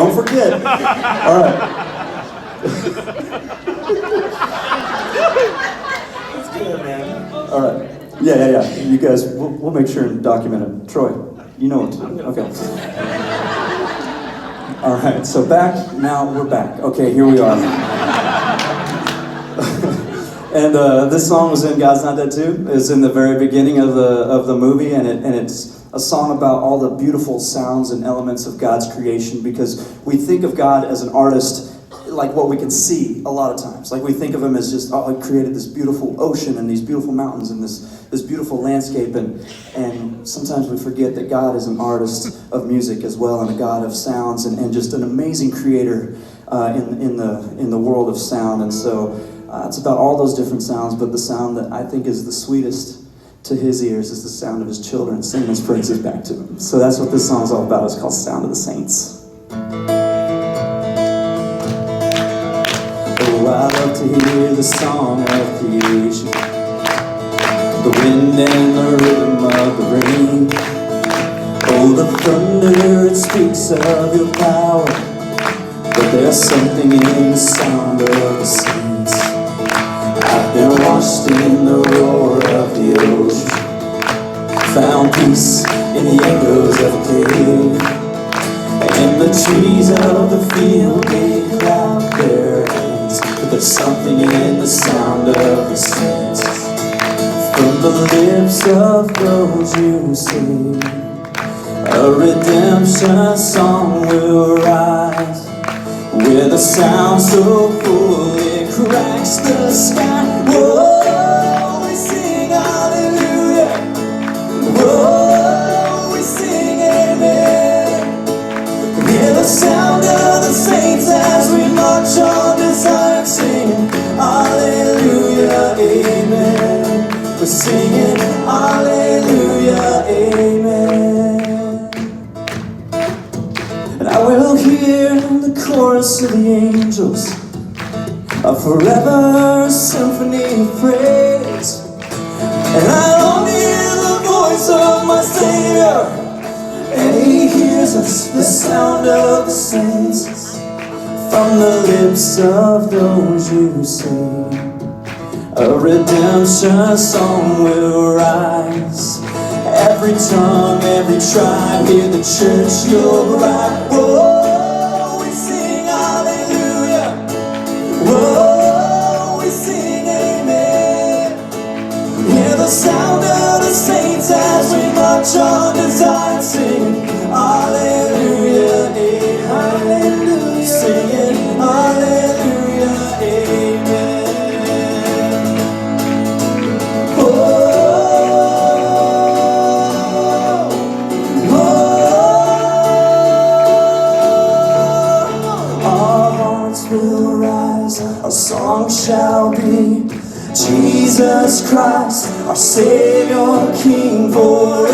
Don't forget. All right. That's good, man. All right. Yeah. You guys, we'll make sure and document it. Troy, you know what to do. Okay. All right, so we're back. Okay, here we are. And this song was in God's Not Dead Too. It's in the very beginning of the movie, and it's a song about all the beautiful sounds and elements of God's creation, because we think of God as an artist like what we can see a lot of times. Like we think of him as just, he created this beautiful ocean and these beautiful mountains and this beautiful landscape, and sometimes we forget that God is an artist of music as well, and a God of sounds, and just an amazing creator in the world of sound. And so it's about all those different sounds, but the sound that I think is the sweetest to his ears is the sound of his children singing his praises back to him. So that's what this song is all about. It's called Sound of the Saints. Oh, I love to hear the song of creation, the wind and the rhythm of the rain. Oh, the thunder, it speaks of your power, but there's something in the sound of the saints. I've been washed in the roar of the ocean, found peace in the echoes of a cave, and the trees of the field may clap their hands, but there's something in the sound of the saints. From the lips of those you sing, a redemption song will rise, with a sound so full it cracks the sky. Whoa, we sing hallelujah. Whoa, we sing amen. Hear the sound of the saints as we march on desire, singing hallelujah, amen. We're singing hallelujah, amen. And I will hear the chorus of the angels, a forever symphony of praise. And I long to hear the voice of my Savior, and he hears us, the sound of the saints. From the lips of those you sing, a redemption song will rise. Every tongue, every tribe, hear the church go right. Whoa, we sing hallelujah. Whoa, we sing amen. Hear the sound of the saints as we march on to Zion, singing hallelujah, amen. Hallelujah, singing hallelujah, amen. Our song shall be Jesus Christ, our Savior, King forever.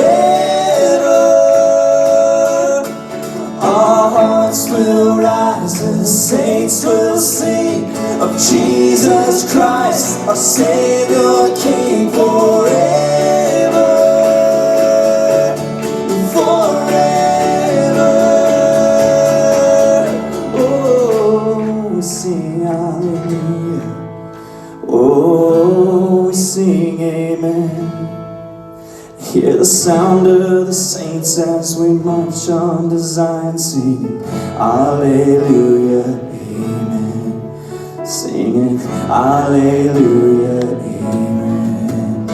Our hearts will rise and the saints will sing of Jesus Christ, our Savior, King forever. Forever. Oh, we sing hallelujah. Oh, we sing amen. Hear the sound of the saints as we march on to Zion, singing hallelujah, amen. Singing hallelujah, amen.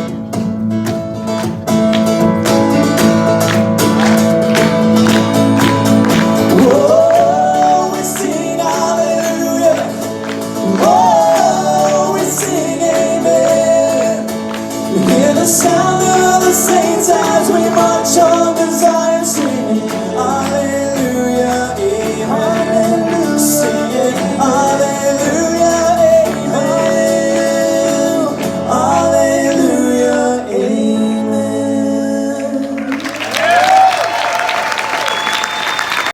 Whoa, we sing hallelujah. Whoa, we sing amen. Hear the sound of the saints as we march on